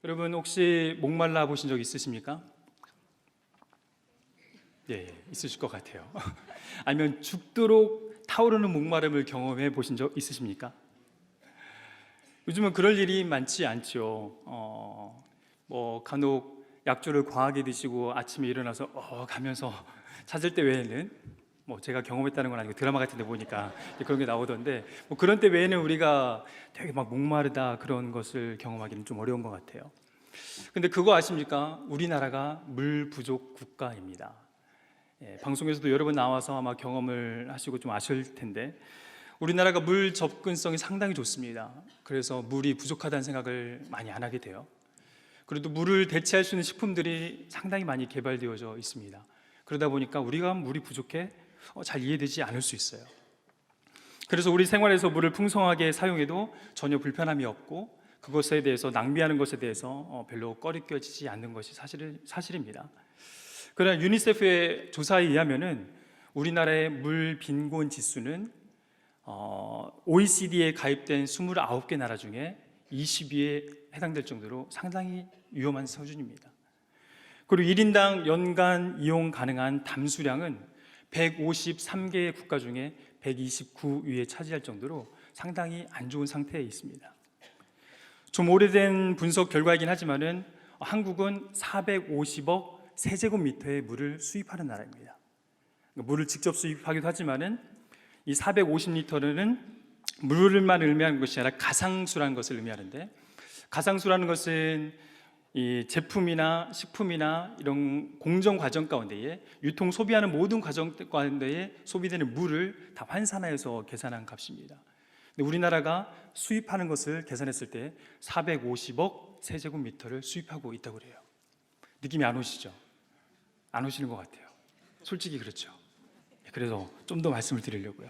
여러분 혹시 목말라 보신 적 있으십니까? 네, 있으실 것 같아요. 아니면 죽도록 타오르는 목마름을 경험해 보신 적 있으십니까? 요즘은 그럴 일이 많지 않죠. 간혹 약주를 과하게 드시고 아침에 일어나서 가면서 찾을 때 외에는 제가 경험했다는 건 아니고 드라마 같은 데 보니까 그런 게 나오던데 그런 때 외에는 우리가 되게 막 목마르다 그런 것을 경험하기는 좀 어려운 것 같아요. 근데 그거 아십니까? 우리나라가 물 부족 국가입니다. 방송에서도 여러 번 나와서 아마 경험을 하시고 좀 아실 텐데 우리나라가 물 접근성이 상당히 좋습니다. 그래서 물이 부족하다는 생각을 많이 안 하게 돼요. 그래도 물을 대체할 수 있는 식품들이 상당히 많이 개발되어져 있습니다. 그러다 보니까 우리가 물이 부족해 잘 이해되지 않을 수 있어요. 그래서 우리 생활에서 물을 풍성하게 사용해도 전혀 불편함이 없고 그것에 대해서 낭비하는 것에 대해서 별로 꺼리껴지지 않는 것이 사실입니다. 그러나 유니세프의 조사에 의하면은 우리나라의 물 빈곤 지수는 OECD에 가입된 29개 나라 중에 20위에 해당될 정도로 상당히 위험한 수준입니다. 그리고 1인당 연간 이용 가능한 담수량은 153개의 국가 중에 129위에 차지할 정도로 상당히 안 좋은 상태에 있습니다. 좀 오래된 분석 결과이긴 하지만은 한국은 450억 세제곱미터의 물을 수입하는 나라입니다. 물을 직접 수입하기도 하지만은 이 450리터는 물만 의미하는 것이 아니라 가상수라는 것을 의미하는데, 가상수라는 것은 이 제품이나 식품이나 이런 공정 과정 가운데에 유통 소비하는 모든 과정 가운데에 소비되는 물을 다 환산하여서 계산한 값입니다. 근데 우리나라가 수입하는 것을 계산했을 때 450억 세제곱미터를 수입하고 있다고 그래요. 느낌이 안 오시죠? 안 오시는 것 같아요. 솔직히 그렇죠. 그래서 좀 더 말씀을 드리려고요.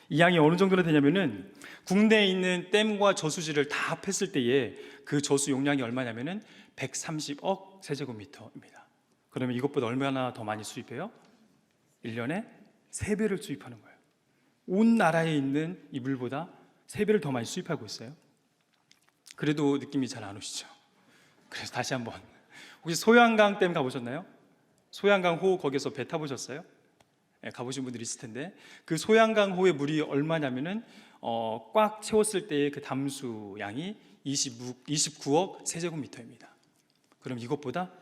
이 양이 어느 정도나 되냐면은 국내에 있는 댐과 저수지를 다 합했을 때에 그 저수 용량이 얼마냐면은 130억 세제곱미터입니다. 그러면 이것보다 얼마나 더 많이 수입해요? 1년에 3배를 수입하는 거예요. 온 나라에 있는 이 물보다 3배를 더 많이 수입하고 있어요. 그래도 느낌이 잘 안 오시죠? 그래서 다시 한번, 혹시 소양강 댐 가보셨나요? 소양강호 거기서 배 타보셨어요? 가보신 분들이 있을 텐데 그 소양강호의 물이 얼마냐면은 꽉 채웠을 때의 그 담수 양이 29억 세제곱미터입니다. 그럼 이것보다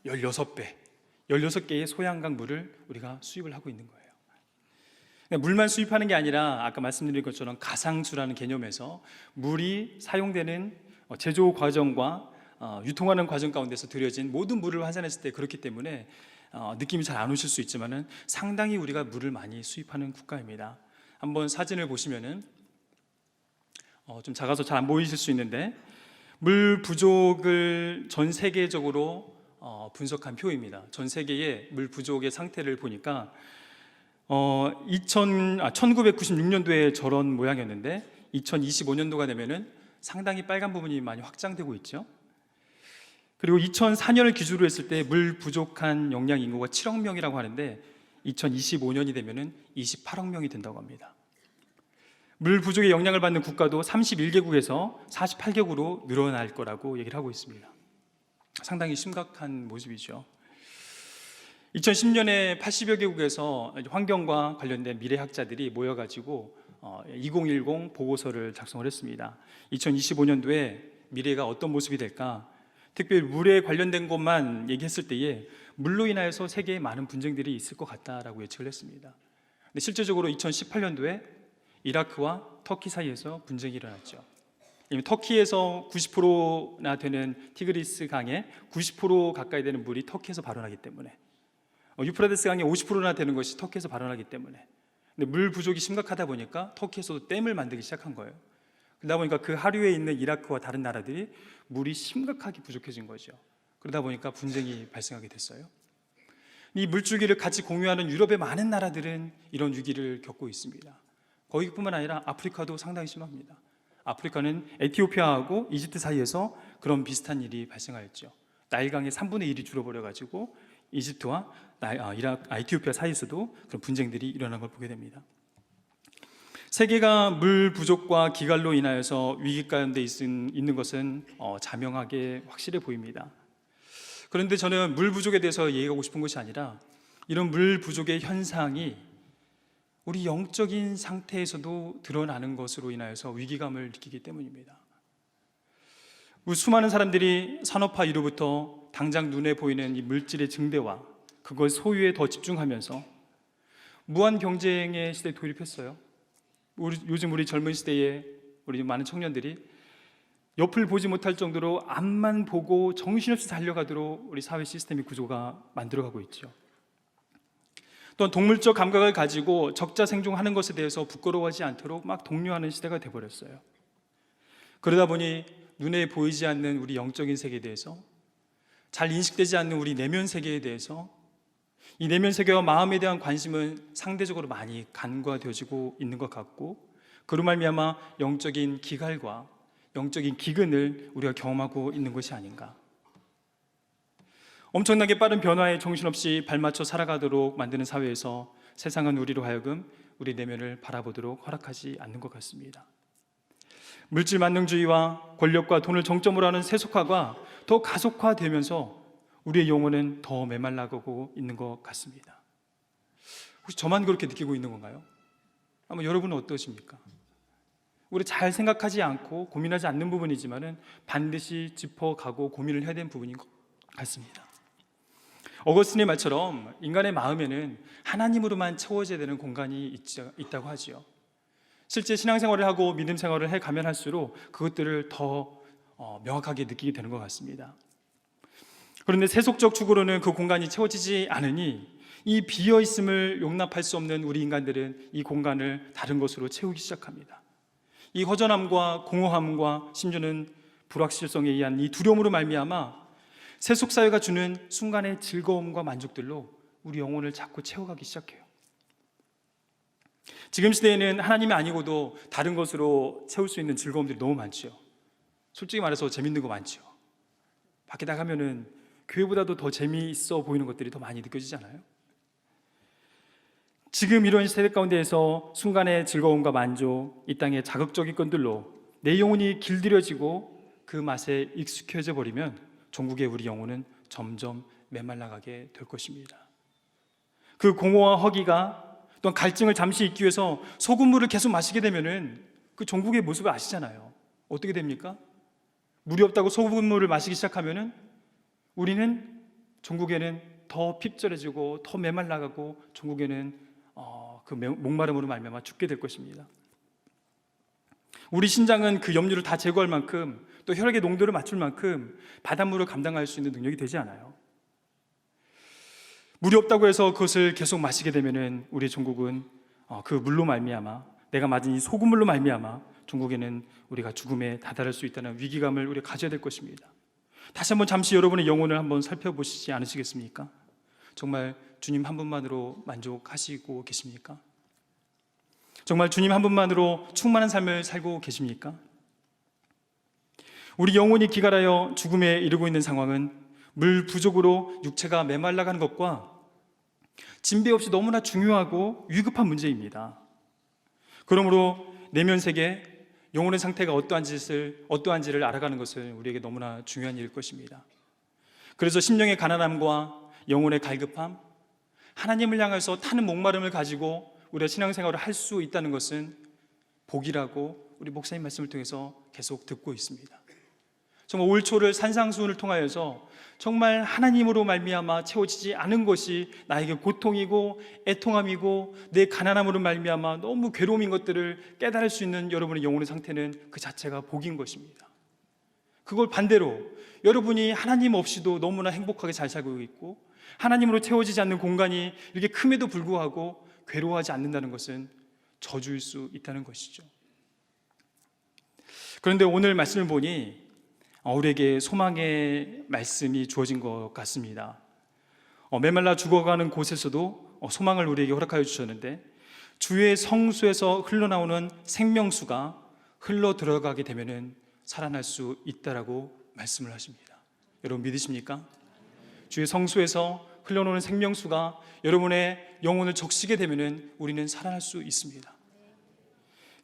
16배, 16개의 소양강 물을 우리가 수입을 하고 있는 거예요. 물만 수입하는 게 아니라 아까 말씀드린 것처럼 가상수라는 개념에서 물이 사용되는 제조 과정과 유통하는 과정 가운데서 들여진 모든 물을 환산했을 때 그렇기 때문에 느낌이 잘 안 오실 수 있지만은 상당히 우리가 물을 많이 수입하는 국가입니다. 한번 사진을 보시면은 좀 작아서 잘 안 보이실 수 있는데 물 부족을 전 세계적으로 분석한 표입니다. 전 세계의 물 부족의 상태를 보니까 1996년도에 저런 모양이었는데 2025년도가 되면은 상당히 빨간 부분이 많이 확장되고 있죠. 그리고 2004년을 기준으로 했을 때 물 부족한 영양 인구가 7억 명이라고 하는데 2025년이 되면은 28억 명이 된다고 합니다. 물 부족의 영향을 받는 국가도 31개국에서 48개국으로 늘어날 거라고 얘기를 하고 있습니다. 상당히 심각한 모습이죠. 2010년에 80여 개국에서 환경과 관련된 미래학자들이 모여가지고 2010 보고서를 작성을 했습니다. 2025년도에 미래가 어떤 모습이 될까? 특별히 물에 관련된 것만 얘기했을 때에 물로 인하여서 세계에 많은 분쟁들이 있을 것 같다라고 예측을 했습니다. 근데 실제적으로 2018년도에 이라크와 터키 사이에서 분쟁이 일어났죠. 터키에서 90%나 되는 티그리스 강에 90% 가까이 되는 물이 터키에서 발원하기 때문에, 유프라데스 강에 50%나 되는 것이 터키에서 발원하기 때문에, 근데 물 부족이 심각하다 보니까 터키에서도 댐을 만들기 시작한 거예요. 그러다 보니까 그 하류에 있는 이라크와 다른 나라들이 물이 심각하게 부족해진 거죠. 그러다 보니까 분쟁이 발생하게 됐어요. 이 물주기를 같이 공유하는 유럽의 많은 나라들은 이런 위기를 겪고 있습니다. 거기뿐만 아니라 아프리카도 상당히 심합니다. 아프리카는 에티오피아하고 이집트 사이에서 그런 비슷한 일이 발생하였죠. 나일강의 3분의 1이 줄어버려가지고 이집트와 에티오피아 사이에서도 그런 분쟁들이 일어난 걸 보게 됩니다. 세계가 물 부족과 기갈로 인하여서 위기 가운데 있는 것은 자명하게 확실해 보입니다. 그런데 저는 물 부족에 대해서 얘기하고 싶은 것이 아니라 이런 물 부족의 현상이 우리 영적인 상태에서도 드러나는 것으로 인하여서 위기감을 느끼기 때문입니다. 수많은 사람들이 산업화 이후부터 당장 눈에 보이는 이 물질의 증대와 그걸 소유에 더 집중하면서 무한 경쟁의 시대에 돌입했어요. 요즘 우리 젊은 시대에 우리 많은 청년들이 옆을 보지 못할 정도로 앞만 보고 정신없이 달려가도록 우리 사회 시스템의 구조가 만들어가고 있죠. 또한 동물적 감각을 가지고 적자 생존하는 것에 대해서 부끄러워하지 않도록 막 독려하는 시대가 돼버렸어요. 그러다 보니 눈에 보이지 않는 우리 영적인 세계에 대해서, 잘 인식되지 않는 우리 내면 세계에 대해서, 이 내면 세계와 마음에 대한 관심은 상대적으로 많이 간과되어지고 있는 것 같고, 그로 말미암아 영적인 기갈과 영적인 기근을 우리가 경험하고 있는 것이 아닌가. 엄청나게 빠른 변화에 정신없이 발맞춰 살아가도록 만드는 사회에서 세상은 우리로 하여금 우리 내면을 바라보도록 허락하지 않는 것 같습니다. 물질 만능주의와 권력과 돈을 정점으로 하는 세속화가 더 가속화되면서 우리의 영혼은 더 메말라가고 있는 것 같습니다. 혹시 저만 그렇게 느끼고 있는 건가요? 아마 여러분은 어떠십니까? 우리 잘 생각하지 않고 고민하지 않는 부분이지만은 반드시 짚어가고 고민을 해야 되는 부분인 것 같습니다. 어거스틴의 말처럼 인간의 마음에는 하나님으로만 채워져야 되는 공간이 있다고 하지요. 실제 신앙생활을 하고 믿음 생활을 해가면 할수록 그것들을 더 명확하게 느끼게 되는 것 같습니다. 그런데 세속적 축으로는 그 공간이 채워지지 않으니 이 비어있음을 용납할 수 없는 우리 인간들은 이 공간을 다른 것으로 채우기 시작합니다. 이 허전함과 공허함과 심지어는 불확실성에 의한 이 두려움으로 말미암아 세속사회가 주는 순간의 즐거움과 만족들로 우리 영혼을 자꾸 채워가기 시작해요. 지금 시대에는 하나님이 아니고도 다른 것으로 채울 수 있는 즐거움들이 너무 많죠. 솔직히 말해서 재밌는 거 많죠. 밖에 나가면은 교회보다도 더 재미있어 보이는 것들이 더 많이 느껴지잖아요. 지금 이런 세대 가운데에서 순간의 즐거움과 만족, 이 땅의 자극적인 것들로 내 영혼이 길들여지고 그 맛에 익숙해져 버리면 종국의 우리 영혼은 점점 메말라가게 될 것입니다. 그 공허와 허기가 또한 갈증을 잠시 잊기 위해서 소금물을 계속 마시게 되면은 그 종국의 모습을 아시잖아요. 어떻게 됩니까? 물이 없다고 소금물을 마시기 시작하면은 우리는 종국에는 더 핍절해지고 더 메말라가고 종국에는 그 목마름으로 말미암아 죽게 될 것입니다. 우리 신장은 그 염류를 다 제거할 만큼 또 혈액의 농도를 맞출 만큼 바닷물을 감당할 수 있는 능력이 되지 않아요. 물이 없다고 해서 그것을 계속 마시게 되면은 우리 종국은 그 물로 말미암아, 내가 맞은 이 소금물로 말미암아 종국에는 우리가 죽음에 다다를 수 있다는 위기감을 우리가 가져야 될 것입니다. 다시 한번 잠시 여러분의 영혼을 한번 살펴보시지 않으시겠습니까? 정말 주님 한 분만으로 만족하시고 계십니까? 정말 주님 한 분만으로 충만한 삶을 살고 계십니까? 우리 영혼이 기갈하여 죽음에 이르고 있는 상황은 물 부족으로 육체가 메말라가는 것과 진배 없이 너무나 중요하고 위급한 문제입니다. 그러므로 내면 세계, 영혼의 상태가 어떠한지를 알아가는 것은 우리에게 너무나 중요한 일일 것입니다. 그래서 심령의 가난함과 영혼의 갈급함, 하나님을 향해서 타는 목마름을 가지고 우리가 신앙생활을 할 수 있다는 것은 복이라고 우리 목사님 말씀을 통해서 계속 듣고 있습니다. 정말 올 초를 산상수훈을 통하여서 정말 하나님으로 말미암아 채워지지 않은 것이 나에게 고통이고 애통함이고 내 가난함으로 말미암아 너무 괴로움인 것들을 깨달을 수 있는 여러분의 영혼의 상태는 그 자체가 복인 것입니다. 그걸 반대로 여러분이 하나님 없이도 너무나 행복하게 잘 살고 있고 하나님으로 채워지지 않는 공간이 이렇게 큼에도 불구하고 괴로워하지 않는다는 것은 저주일 수 있다는 것이죠. 그런데 오늘 말씀을 보니 우리에게 소망의 말씀이 주어진 것 같습니다. 메말라 죽어가는 곳에서도 소망을 우리에게 허락하여 주셨는데 주의 성수에서 흘러나오는 생명수가 흘러 들어가게 되면은 살아날 수 있다라고 말씀을 하십니다. 여러분 믿으십니까? 주의 성수에서 흘러나오는 생명수가 여러분의 영혼을 적시게 되면은 우리는 살아날 수 있습니다.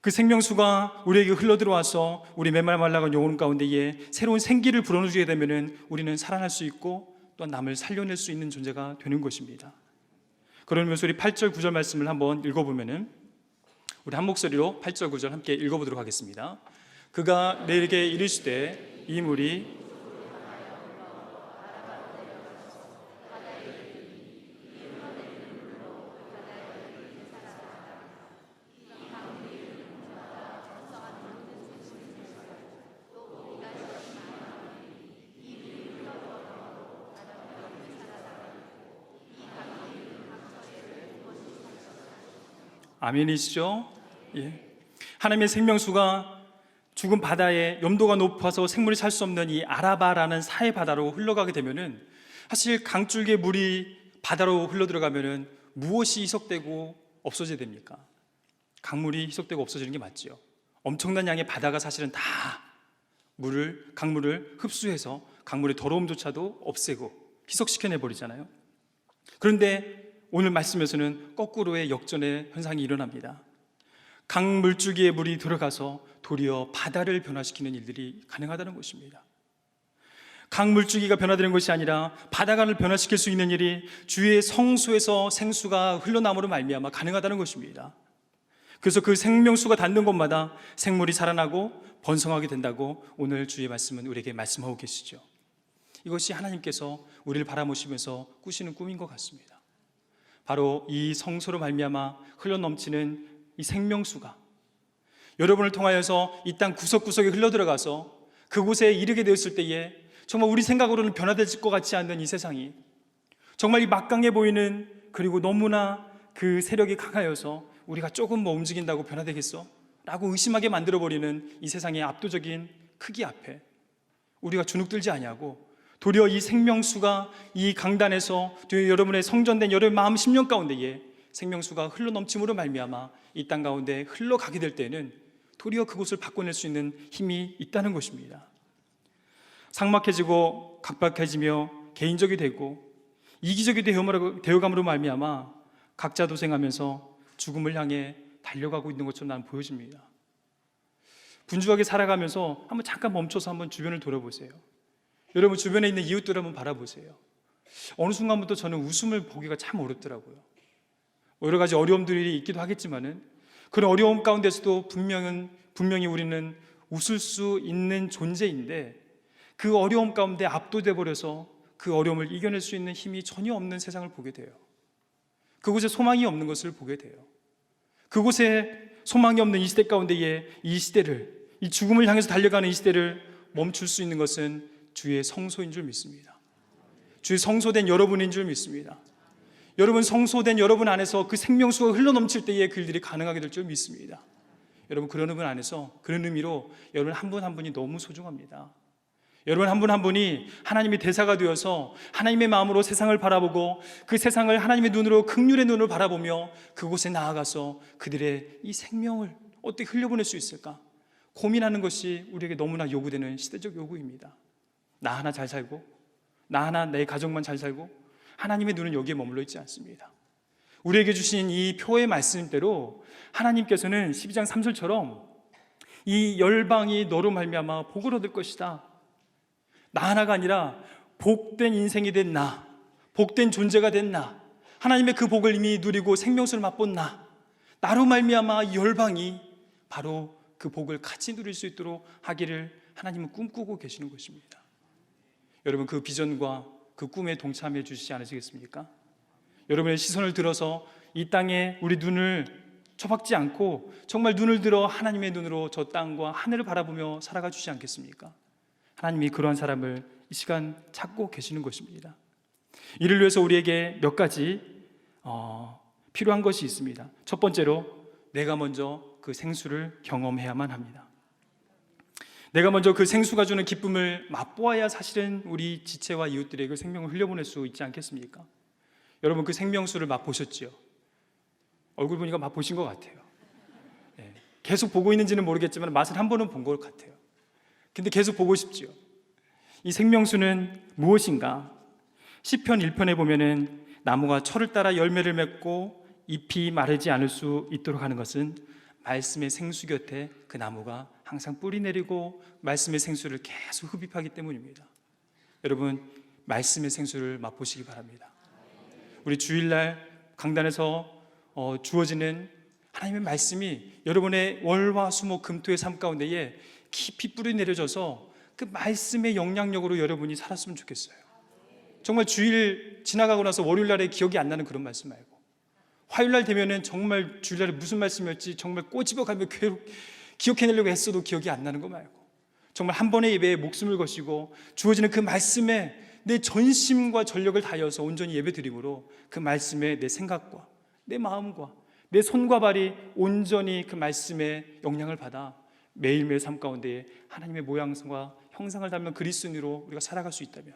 그 생명수가 우리에게 흘러들어와서 우리 메말 말라간 영혼 가운데에 새로운 생기를 불어넣어주게 되면 우리는 살아날 수 있고 또한 남을 살려낼 수 있는 존재가 되는 것입니다. 그러면서 우리 8절 9절 말씀을 한번 읽어보면은 우리 한 목소리로 8절 9절 함께 읽어보도록 하겠습니다. 그가 내게 이르시되 이 물이 아멘이시죠? 예. 하나님의 생명수가 죽은 바다에 염도가 높아서 생물이 살 수 없는 이 아라바라는 사해 바다로 흘러가게 되면은 사실 강줄기의 물이 바다로 흘러 들어가면은 무엇이 희석되고 없어져야 됩니까? 강물이 희석되고 없어지는 게 맞지요. 엄청난 양의 바다가 사실은 다 강물을 흡수해서 강물의 더러움조차도 없애고 희석시켜내 버리잖아요. 그런데 오늘 말씀에서는 거꾸로의 역전의 현상이 일어납니다. 강 물줄기에 물이 들어가서 도리어 바다를 변화시키는 일들이 가능하다는 것입니다. 강 물줄기가 변화되는 것이 아니라 바다를 변화시킬 수 있는 일이 주의 성소에서 생수가 흘러남으로 말미암아 가능하다는 것입니다. 그래서 그 생명수가 닿는 곳마다 생물이 살아나고 번성하게 된다고 오늘 주의 말씀은 우리에게 말씀하고 계시죠. 이것이 하나님께서 우리를 바라보시면서 꾸시는 꿈인 것 같습니다. 바로 이 성소로 말미암아 흘러넘치는 이 생명수가 여러분을 통하여서 이 땅 구석구석에 흘러들어가서 그곳에 이르게 되었을 때에 정말 우리 생각으로는 변화될 것 같지 않는 이 세상이 정말 이 막강해 보이는, 그리고 너무나 그 세력이 강하여서 우리가 조금 움직인다고 변화되겠어? 라고 의심하게 만들어버리는 이 세상의 압도적인 크기 앞에 우리가 주눅들지 아니하고 도리어 이 생명수가 이 강단에서 여러분의 성전된 여러분의 마음 심령 가운데에 생명수가 흘러넘침으로 말미암아 이 땅 가운데 흘러가게 될 때는 도리어 그곳을 바꿔낼 수 있는 힘이 있다는 것입니다. 삭막해지고 각박해지며 개인적이 되고 이기적이 되어감으로 말미암아 각자 도생하면서 죽음을 향해 달려가고 있는 것처럼 나는 보여집니다. 분주하게 살아가면서 한번 잠깐 멈춰서 한번 주변을 돌아보세요. 여러분 주변에 있는 이웃들을 한번 바라보세요. 어느 순간부터 저는 웃음을 보기가 참 어렵더라고요. 여러 가지 어려움들이 있기도 하겠지만은 그런 어려움 가운데서도 분명히 우리는 웃을 수 있는 존재인데 그 어려움 가운데 압도돼 버려서 그 어려움을 이겨낼 수 있는 힘이 전혀 없는 세상을 보게 돼요. 그곳에 소망이 없는 것을 보게 돼요. 그곳에 소망이 없는 이 시대 가운데에 이 죽음을 향해서 달려가는 이 시대를 멈출 수 있는 것은 주의 성소인 줄 믿습니다. 주의 성소된 여러분인 줄 믿습니다. 여러분 성소된 여러분 안에서 그 생명수가 흘러넘칠 때에 그 일들이 가능하게 될 줄 믿습니다. 여러분 그런 분 안에서, 그런 의미로 여러분 한 분 한 분이 너무 소중합니다. 여러분 한 분 한 분이 하나님의 대사가 되어서 하나님의 마음으로 세상을 바라보고 그 세상을 하나님의 눈으로, 긍휼의 눈으로 바라보며 그곳에 나아가서 그들의 이 생명을 어떻게 흘려보낼 수 있을까 고민하는 것이 우리에게 너무나 요구되는 시대적 요구입니다. 나 하나 잘 살고, 나 하나 내 가족만 잘 살고, 하나님의 눈은 여기에 머물러 있지 않습니다. 우리에게 주신 이 표의 말씀대로 하나님께서는 12장 3절처럼 이 열방이 너로 말미암아 복을 얻을 것이다. 나 하나가 아니라 복된 인생이 된 나, 복된 존재가 된 나, 하나님의 그 복을 이미 누리고 생명수를 맛본 나로 말미암아 이 열방이 바로 그 복을 같이 누릴 수 있도록 하기를 하나님은 꿈꾸고 계시는 것입니다. 여러분 그 비전과 그 꿈에 동참해 주시지 않으시겠습니까? 여러분의 시선을 들어서 이 땅에 우리 눈을 처박지 않고 정말 눈을 들어 하나님의 눈으로 저 땅과 하늘을 바라보며 살아가 주시지 않겠습니까? 하나님이 그러한 사람을 이 시간 찾고 계시는 것입니다. 이를 위해서 우리에게 몇 가지 필요한 것이 있습니다. 첫 번째로 내가 먼저 그 생수를 경험해야만 합니다. 내가 먼저 그 생수가 주는 기쁨을 맛보아야 사실은 우리 지체와 이웃들에게 생명을 흘려보낼 수 있지 않겠습니까? 여러분 그 생명수를 맛보셨죠? 얼굴 보니까 맛보신 것 같아요. 네. 계속 보고 있는지는 모르겠지만 맛을 한 번은 본 것 같아요. 근데 계속 보고 싶지요. 이 생명수는 무엇인가? 시편 1편에 보면은 나무가 철을 따라 열매를 맺고 잎이 마르지 않을 수 있도록 하는 것은 말씀의 생수 곁에 그 나무가 항상 뿌리 내리고 말씀의 생수를 계속 흡입하기 때문입니다. 여러분, 말씀의 생수를 맛보시기 바랍니다. 우리 주일날 강단에서 주어지는 하나님의 말씀이 여러분의 월화 수목 금토의 삶 가운데에 깊이 뿌리 내려져서 그 말씀의 영향력으로 여러분이 살았으면 좋겠어요. 정말 주일 지나가고 나서 월요일날에 기억이 안 나는 그런 말씀 말고, 화요일날 되면은 정말 주일날에 무슨 말씀이었지 정말 꼬집어가며 기억해내려고 했어도 기억이 안 나는 거 말고, 정말 한 번의 예배에 목숨을 거시고 주어지는 그 말씀에 내 전심과 전력을 다하여서 온전히 예배드림으로 그 말씀에 내 생각과 내 마음과 내 손과 발이 온전히 그 말씀의 영향을 받아 매일매일 삶 가운데 하나님의 모양과 형상을 닮은 그리스도인으로 우리가 살아갈 수 있다면,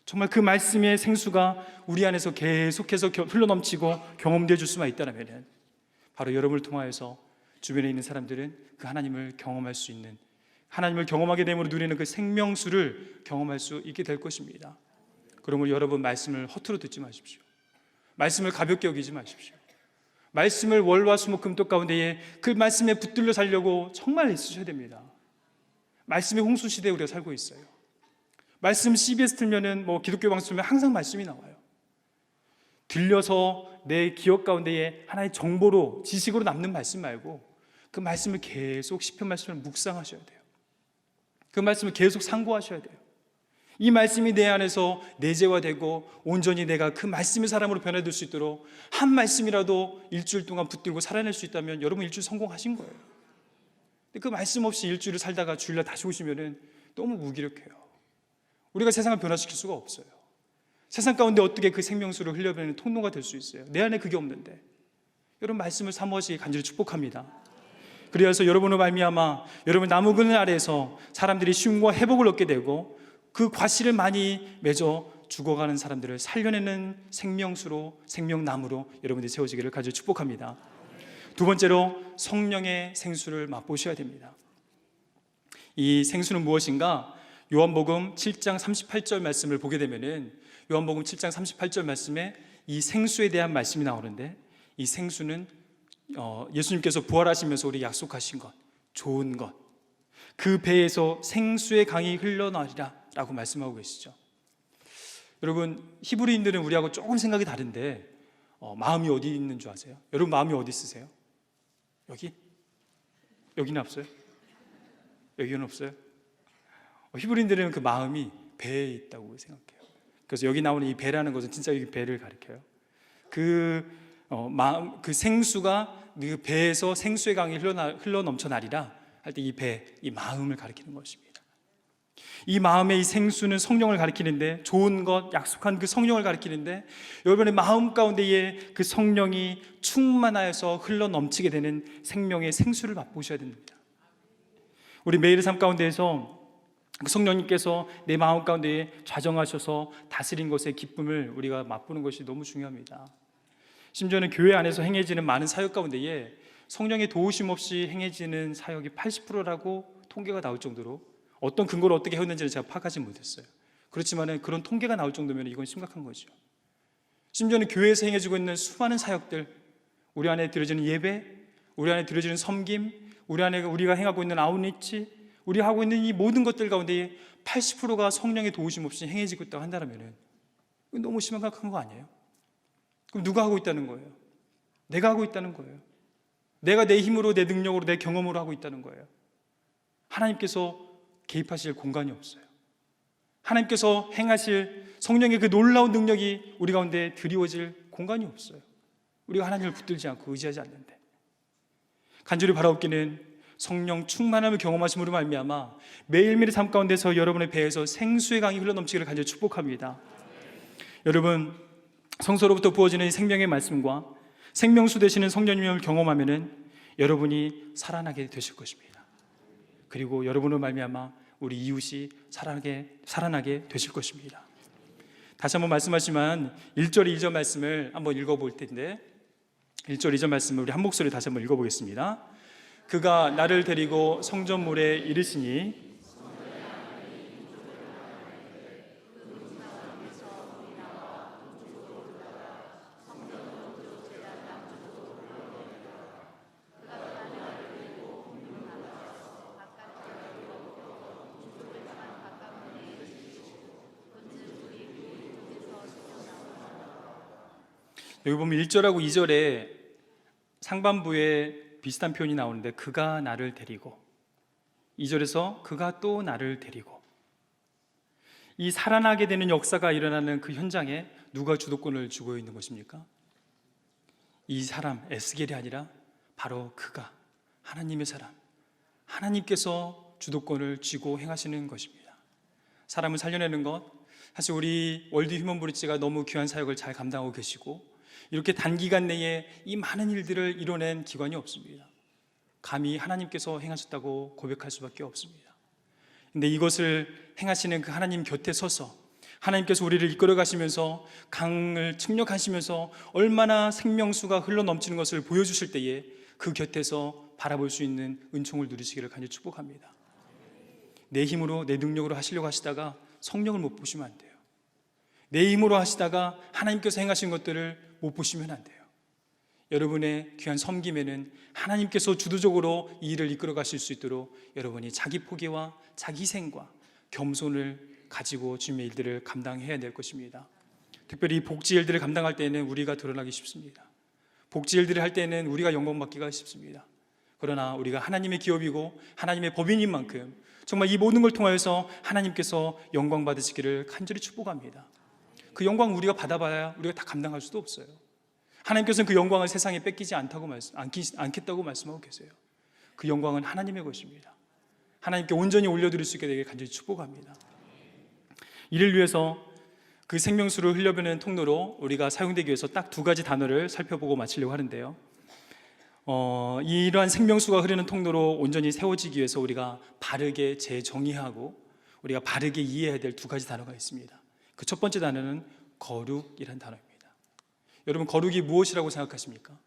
정말 그 말씀의 생수가 우리 안에서 계속해서 흘러넘치고 경험되어 줄 수만 있다면, 바로 여러분을 통하여서 주변에 있는 사람들은 그 하나님을 경험할 수 있는, 하나님을 경험하게 됨으로 누리는 그 생명수를 경험할 수 있게 될 것입니다. 그러므로 여러분, 말씀을 허투루 듣지 마십시오. 말씀을 가볍게 여기지 마십시오. 말씀을 월화 수목 금토 가운데에 그 말씀에 붙들려 살려고 정말 애쓰셔야 됩니다. 말씀의 홍수 시대에 우리가 살고 있어요. 말씀 CBS 틀면은 기독교 방송 틀면 항상 말씀이 나와요. 들려서 내 기억 가운데에 하나의 정보로, 지식으로 남는 말씀 말고 그 말씀을 계속 시편 말씀을 묵상하셔야 돼요. 그 말씀을 계속 상고하셔야 돼요. 이 말씀이 내 안에서 내재화되고 온전히 내가 그 말씀의 사람으로 변화될 수 있도록 한 말씀이라도 일주일 동안 붙들고 살아낼 수 있다면 여러분 일주일 성공하신 거예요. 근데 그 말씀 없이 일주일을 살다가 주일날 다시 오시면은 너무 무기력해요. 우리가 세상을 변화시킬 수가 없어요. 세상 가운데 어떻게 그 생명수를 흘려보내는 통로가 될 수 있어요? 내 안에 그게 없는데. 여러분, 말씀을 사모하시기 간절히 축복합니다. 그래서 여러분을 말미암아 여러분 나무 그늘 아래에서 사람들이 쉼과 회복을 얻게 되고 그 과실을 많이 맺어 죽어가는 사람들을 살려내는 생명수로, 생명나무로 여러분들이 세워지기를 간절히 축복합니다. 두 번째로, 성령의 생수를 맛보셔야 됩니다. 이 생수는 무엇인가? 요한복음 7장 38절 말씀을 보게 되면은 요한복음 7장 38절 말씀에 이 생수에 대한 말씀이 나오는데, 이 생수는 예수님께서 부활하시면서 우리 약속하신 것, 좋은 것, 그 배에서 생수의 강이 흘러나리라 라고 말씀하고 계시죠. 여러분, 히브리인들은 우리하고 조금 생각이 다른데 마음이 어디 있는 줄 아세요? 여러분, 마음이 어디 있으세요? 여기? 여기는 없어요? 여기는 없어요? 히브리인들은 그 마음이 배에 있다고 생각해요. 그래서 여기 나오는 이 배라는 것은 진짜 여기 배를 가리켜요. 그 생수가 그 배에서 생수의 강이 흘러 넘쳐나리라 할 때 이 배, 이 마음을 가리키는 것입니다. 이 마음의 이 생수는 성령을 가리키는데, 좋은 것, 약속한 그 성령을 가리키는데, 여러분의 마음 가운데에 그 성령이 충만하여서 흘러 넘치게 되는 생명의 생수를 맛보셔야 됩니다. 우리 매일의 삶 가운데에서 그 성령님께서 내 마음 가운데에 좌정하셔서 다스린 것의 기쁨을 우리가 맛보는 것이 너무 중요합니다. 심지어는 교회 안에서 행해지는 많은 사역 가운데에 성령의 도우심 없이 행해지는 사역이 80%라고 통계가 나올 정도로, 어떤 근거로 어떻게 해왔는지는 제가 파악하지 못했어요. 그렇지만 그런 통계가 나올 정도면 이건 심각한 거죠. 심지어는 교회에서 행해지고 있는 수많은 사역들, 우리 안에 드려지는 예배, 우리 안에 드려지는 섬김, 우리가 행하고 있는 아웃리치, 우리 하고 있는 이 모든 것들 가운데 80%가 성령의 도우심 없이 행해지고 있다고 한다면 이건 너무 심각한 거 아니에요? 그럼 누가 하고 있다는 거예요? 내가 하고 있다는 거예요. 내가 내 힘으로, 내 능력으로, 내 경험으로 하고 있다는 거예요. 하나님께서 개입하실 공간이 없어요. 하나님께서 행하실 성령의 그 놀라운 능력이 우리 가운데 드리워질 공간이 없어요. 우리가 하나님을 붙들지 않고 의지하지 않는데. 간절히 바라옵기는 성령 충만함을 경험하심으로 말미암아 매일매일의 삶 가운데서 여러분의 배에서 생수의 강이 흘러넘치기를 간절히 축복합니다. 여러분, 성서로부터 부어지는 생명의 말씀과 생명수 되시는 성령님을 경험하면은 여러분이 살아나게 되실 것입니다. 그리고 여러분을 말미암아 우리 이웃이 살아나게 되실 것입니다. 다시 한번 말씀하지만 1절 2절 말씀을 한번 읽어볼 텐데, 1절 2절 말씀을 우리 한 목소리 다시 한번 읽어보겠습니다. 그가 나를 데리고 성전물에 이르시니 여기 보면 1절하고 2절에 상반부에 비슷한 표현이 나오는데 그가 나를 데리고, 2절에서 그가 또 나를 데리고, 이 살아나게 되는 역사가 일어나는 그 현장에 누가 주도권을 쥐고 있는 것입니까? 이 사람 에스겔이 아니라 바로 그가, 하나님의 사람, 하나님께서 주도권을 쥐고 행하시는 것입니다. 사람을 살려내는 것, 사실 우리 월드 휴먼 브릿지가 너무 귀한 사역을 잘 감당하고 계시고 이렇게 단기간 내에 이 많은 일들을 이뤄낸 기관이 없습니다. 감히 하나님께서 행하셨다고 고백할 수밖에 없습니다. 근데 이것을 행하시는 그 하나님 곁에 서서 하나님께서 우리를 이끌어 가시면서 강을 측량하시면서 얼마나 생명수가 흘러 넘치는 것을 보여주실 때에 그 곁에서 바라볼 수 있는 은총을 누리시기를 간절히 축복합니다. 내 힘으로 내 능력으로 하시려고 하시다가 성령을 못 보시면 안 돼요. 내 힘으로 하시다가 하나님께서 행하신 것들을 못 보시면 안 돼요. 여러분의 귀한 섬김에는 하나님께서 주도적으로 이 일을 이끌어 가실 수 있도록 여러분이 자기 포기와 자기 희생과 겸손을 가지고 주님의 일들을 감당해야 될 것입니다. 특별히 복지 일들을 감당할 때는 우리가 드러나기 쉽습니다. 복지 일들을 할 때는 우리가 영광받기가 쉽습니다. 그러나 우리가 하나님의 기업이고 하나님의 법인인 만큼 정말 이 모든 걸 통하여서 하나님께서 영광 받으시기를 간절히 축복합니다. 그 영광 우리가 받아봐야 우리가 다 감당할 수도 없어요. 하나님께서는 그 영광을 세상에 뺏기지 않겠다고 말씀하고 계세요. 그 영광은 하나님의 것입니다. 하나님께 온전히 올려드릴 수 있게 되길 간절히 축복합니다. 이를 위해서 그 생명수를 흘려보내는 통로로 우리가 사용되기 위해서 딱 두 가지 단어를 살펴보고 마치려고 하는데요. 이러한 생명수가 흐르는 통로로 온전히 세워지기 위해서 우리가 바르게 재정의하고 우리가 바르게 이해해야 될 두 가지 단어가 있습니다. 그 첫 번째 단어는 거룩이라는 단어입니다. 여러분, 거룩이 무엇이라고 생각하십니까?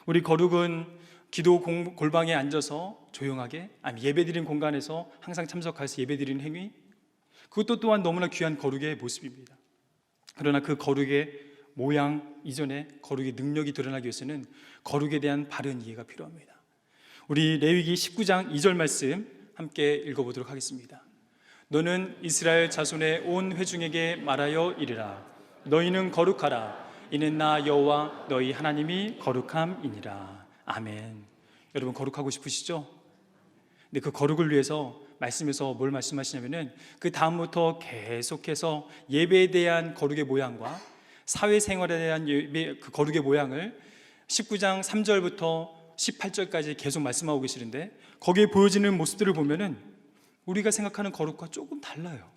우리 거룩은 기도 골방에 앉아서 조용하게, 아니면 예배드리는 공간에서 항상 참석해서 예배드리는 행위, 그것도 또한 너무나 귀한 거룩의 모습입니다. 그러나 그 거룩의 모양 이전에 거룩의 능력이 드러나기 위해서는 거룩에 대한 바른 이해가 필요합니다. 우리 레위기 19장 2절 말씀 함께 읽어보도록 하겠습니다. 너는 이스라엘 자손의 온 회중에게 말하여 이르라. 너희는 거룩하라. 이는 나 여호와 너희 하나님이 거룩함이니라. 아멘. 여러분, 거룩하고 싶으시죠? 근데 그 거룩을 위해서 말씀에서 뭘 말씀하시냐면은 그 다음부터 계속해서 예배에 대한 거룩의 모양과 사회생활에 대한 그 거룩의 모양을 19장 3절부터 18절까지 계속 말씀하고 계시는데, 거기에 보여지는 모습들을 보면은 우리가 생각하는 거룩과 조금 달라요.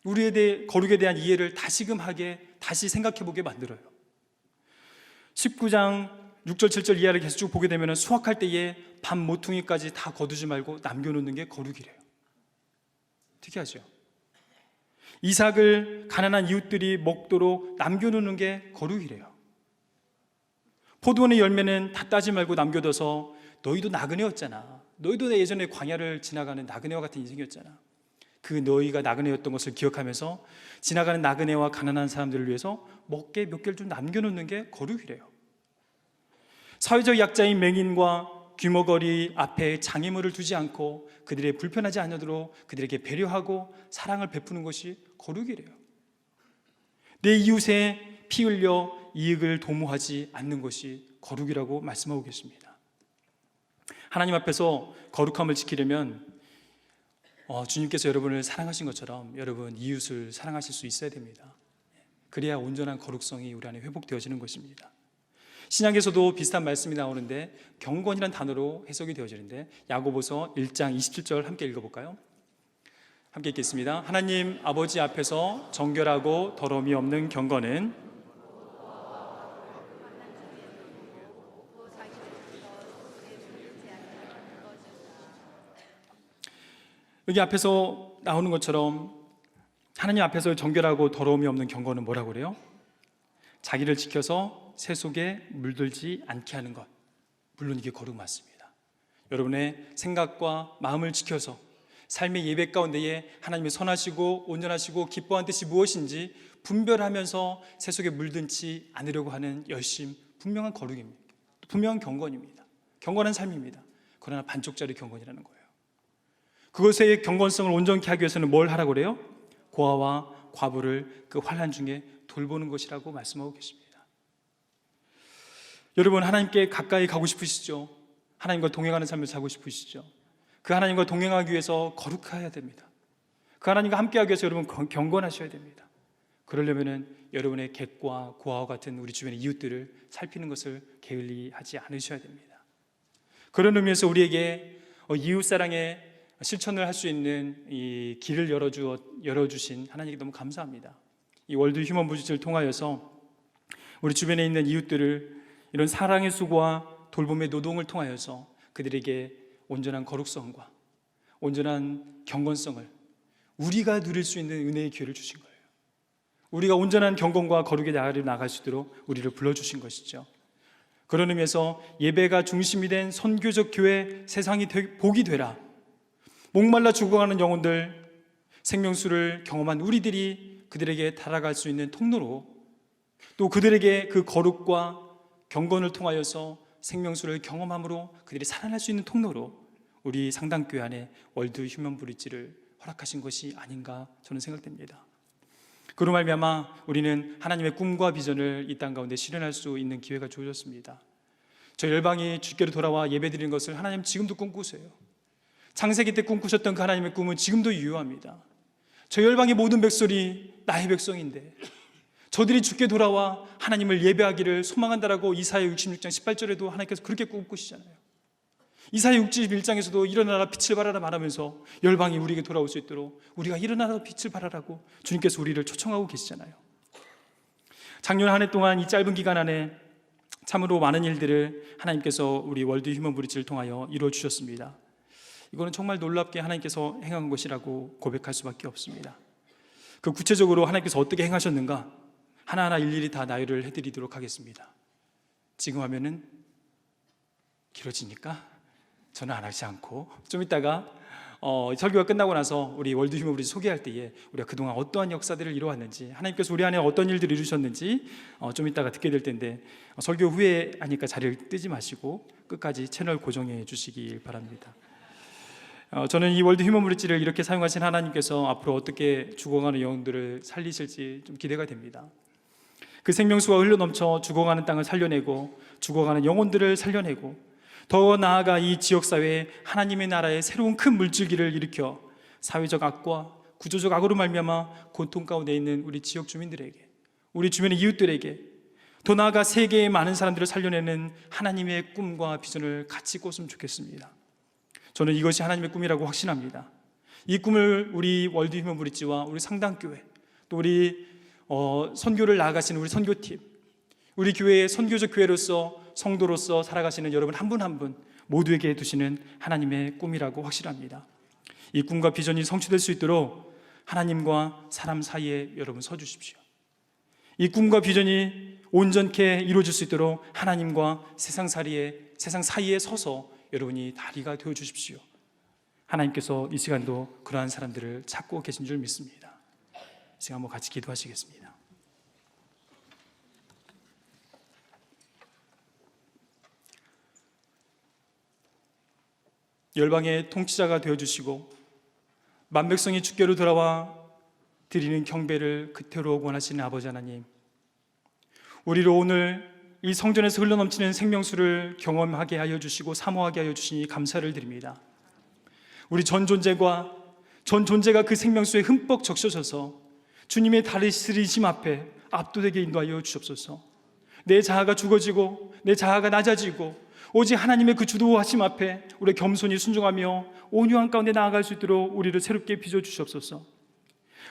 우리에 대해 거룩에 대한 이해를 다시금하게 다시 생각해보게 만들어요. 19장 6절 7절 이하를 계속 쭉 보게 되면 수확할 때에 밤 모퉁이까지 다 거두지 말고 남겨놓는 게 거룩이래요. 특이하죠? 이삭을 가난한 이웃들이 먹도록 남겨놓는 게 거룩이래요. 포도원의 열매는 다 따지 말고 남겨둬서 너희도 나그네였잖아. 너희도 예전에 광야를 지나가는 나그네와 같은 인생이었잖아. 그 너희가 나그네였던 것을 기억하면서 지나가는 나그네와 가난한 사람들을 위해서 먹게 몇 개를 좀 남겨놓는 게 거룩이래요. 사회적 약자인 맹인과 귀머거리 앞에 장애물을 두지 않고 그들의 불편하지 않도록 그들에게 배려하고 사랑을 베푸는 것이 거룩이래요. 내 이웃에 피 흘려 이익을 도모하지 않는 것이 거룩이라고 말씀하고 계십니다. 하나님 앞에서 거룩함을 지키려면 주님께서 여러분을 사랑하신 것처럼 여러분 이웃을 사랑하실 수 있어야 됩니다. 그래야 온전한 거룩성이 우리 안에 회복되어지는 것입니다. 신약에서도 비슷한 말씀이 나오는데 경건이라는 단어로 해석이 되어지는데, 야고보서 1장 27절 함께 읽어볼까요? 함께 읽겠습니다. 하나님 아버지 앞에서 정결하고 더러움이 없는 경건은 여기 앞에서 나오는 것처럼 하나님 앞에서 정결하고 더러움이 없는 경건은 뭐라고 그래요? 자기를 지켜서 새 속에 물들지 않게 하는 것. 물론 이게 거룩 맞습니다. 여러분의 생각과 마음을 지켜서 삶의 예배 가운데에 하나님의 선하시고 온전하시고 기뻐한 뜻이 무엇인지 분별하면서 새 속에 물든지 않으려고 하는 열심, 분명한 거룩입니다. 분명한 경건입니다. 경건한 삶입니다. 그러나 반쪽짜리 경건이라는 거예요. 그것의 경건성을 온전케 하기 위해서는 뭘 하라고 그래요? 고아와 과부를 그 환난 중에 돌보는 것이라고 말씀하고 계십니다. 여러분, 하나님께 가까이 가고 싶으시죠? 하나님과 동행하는 삶을 살고 싶으시죠? 그 하나님과 동행하기 위해서 거룩해야 됩니다. 그 하나님과 함께하기 위해서 여러분 경건하셔야 됩니다. 그러려면 여러분의 객과 고아와 같은 우리 주변의 이웃들을 살피는 것을 게을리하지 않으셔야 됩니다. 그런 의미에서 우리에게 이웃사랑의 실천을 할 수 있는 이 길을 열어주신 하나님께 너무 감사합니다. 이 월드 휴먼 브릿지를 통하여서 우리 주변에 있는 이웃들을 이런 사랑의 수고와 돌봄의 노동을 통하여서 그들에게 온전한 거룩성과 온전한 경건성을 우리가 누릴 수 있는 은혜의 기회를 주신 거예요. 우리가 온전한 경건과 거룩의 나갈 수 있도록 우리를 불러주신 것이죠. 그런 의미에서 예배가 중심이 된 선교적 교회 세상이 복이 되라. 목말라 죽어가는 영혼들, 생명수를 경험한 우리들이 그들에게 달아갈 수 있는 통로로, 또 그들에게 그 거룩과 경건을 통하여서 생명수를 경험함으로 그들이 살아날 수 있는 통로로 우리 상당교회 안에 월드 휴먼 브릿지를 허락하신 것이 아닌가 저는 생각됩니다. 그로 말미암아 우리는 하나님의 꿈과 비전을 이 땅 가운데 실현할 수 있는 기회가 주어졌습니다. 저 열방이 주께로 돌아와 예배드리는 것을 하나님 지금도 꿈꾸세요. 창세기 때 꿈꾸셨던 그 하나님의 꿈은 지금도 유효합니다. 저 열방의 모든 백성이 나의 백성인데 저들이 주께 돌아와 하나님을 예배하기를 소망한다라고 이사야 66장 18절에도 하나님께서 그렇게 꿈꾸시잖아요. 이사야 61장에서도 일어나라 빛을 발하라 말하면서 열방이 우리에게 돌아올 수 있도록 우리가 일어나라 빛을 발하라고 주님께서 우리를 초청하고 계시잖아요. 작년 한 해 동안 이 짧은 기간 안에 참으로 많은 일들을 하나님께서 우리 월드 휴먼 브릿지를 통하여 이루어 주셨습니다. 이거는 정말 놀랍게 하나님께서 행한 것이라고 고백할 수밖에 없습니다. 그 구체적으로 하나님께서 어떻게 행하셨는가 하나하나 일일이 다 나열을 해드리도록 하겠습니다. 지금 하면은 길어지니까 저는 안 하지 않고 좀 이따가 설교가 끝나고 나서 우리 월드 휴먼 브릿지 소개할 때에 우리가 그동안 어떠한 역사들을 이루어왔는지 하나님께서 우리 안에 어떤 일들을 이루셨는지 좀 이따가 듣게 될 텐데 설교 후에 하니까 자리를 뜨지 마시고 끝까지 채널 고정해 주시길 바랍니다. 저는 이 월드 휴먼 브릿지를 이렇게 사용하신 하나님께서 앞으로 어떻게 죽어가는 영혼들을 살리실지 좀 기대가 됩니다. 그 생명수가 흘러넘쳐 죽어가는 땅을 살려내고 죽어가는 영혼들을 살려내고 더 나아가 이 지역사회에 하나님의 나라의 새로운 큰 물줄기를 일으켜 사회적 악과 구조적 악으로 말미암아 고통 가운데 있는 우리 지역 주민들에게, 우리 주변의 이웃들에게, 더 나아가 세계의 많은 사람들을 살려내는 하나님의 꿈과 비전을 같이 꿨으면 좋겠습니다. 저는 이것이 하나님의 꿈이라고 확신합니다. 이 꿈을 우리 월드 휴먼 브릿지와 우리 상당교회, 또 우리 선교를 나아가시는 우리 선교팀, 우리 교회의 선교적 교회로서 성도로서 살아가시는 여러분 한 분 한 분 모두에게 두시는 하나님의 꿈이라고 확실합니다. 이 꿈과 비전이 성취될 수 있도록 하나님과 사람 사이에 여러분 서주십시오. 이 꿈과 비전이 온전케 이루어질 수 있도록 하나님과 세상 사이에 서서 여러분이 다리가 되어주십시오. 하나님께서 이 시간도 그러한 사람들을 찾고 계신 줄 믿습니다. 이 시간 한번 같이 기도하시겠습니다. 열방의 통치자가 되어주시고 만백성이 주께로 돌아와 드리는 경배를 그토록 원하시는 아버지 하나님, 우리로 오늘 이 성전에서 흘러넘치는 생명수를 경험하게 하여 주시고 사모하게 하여 주시니 감사를 드립니다. 우리 전 존재가 그 생명수에 흠뻑 적셔져서 주님의 다스리심 앞에 압도되게 인도하여 주옵소서. 내 자아가 죽어지고 내 자아가 낮아지고 오직 하나님의 그 주도하심 앞에 우리 겸손히 순종하며 온유한 가운데 나아갈 수 있도록 우리를 새롭게 빚어 주시옵소서.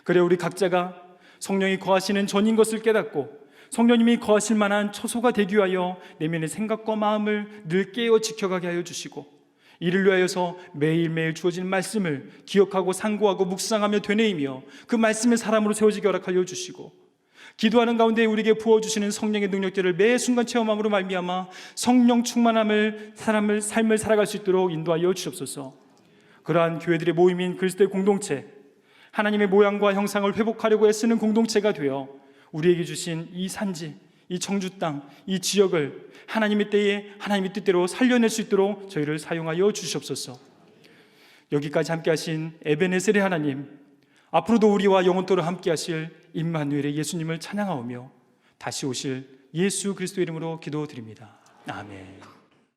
그래 우리 각자가 성령이 거하시는 전인 것을 깨닫고 성령님이 거하실 만한 처소가 되기 위하여 내면의 생각과 마음을 늘 깨어 지켜가게 하여 주시고 이를 위하여서 매일매일 주어진 말씀을 기억하고 상고하고 묵상하며 되뇌이며 그 말씀의 사람으로 세워지게 허락하여 주시고 기도하는 가운데 우리에게 부어주시는 성령의 능력들을 매 순간 체험함으로 말미암아 성령 충만함을 삶을 살아갈 수 있도록 인도하여 주옵소서. 그러한 교회들의 모임인 그리스도의 공동체, 하나님의 모양과 형상을 회복하려고 애쓰는 공동체가 되어 우리에게 주신 이 산지, 이 청주 땅, 이 지역을 하나님의 때에 하나님의 뜻대로 살려낼 수 있도록 저희를 사용하여 주시옵소서. 여기까지 함께 하신 에베네셀의 하나님, 앞으로도 우리와 영원토록 함께 하실 임마누엘의 예수님을 찬양하오며 다시 오실 예수 그리스도 이름으로 기도드립니다. 아멘.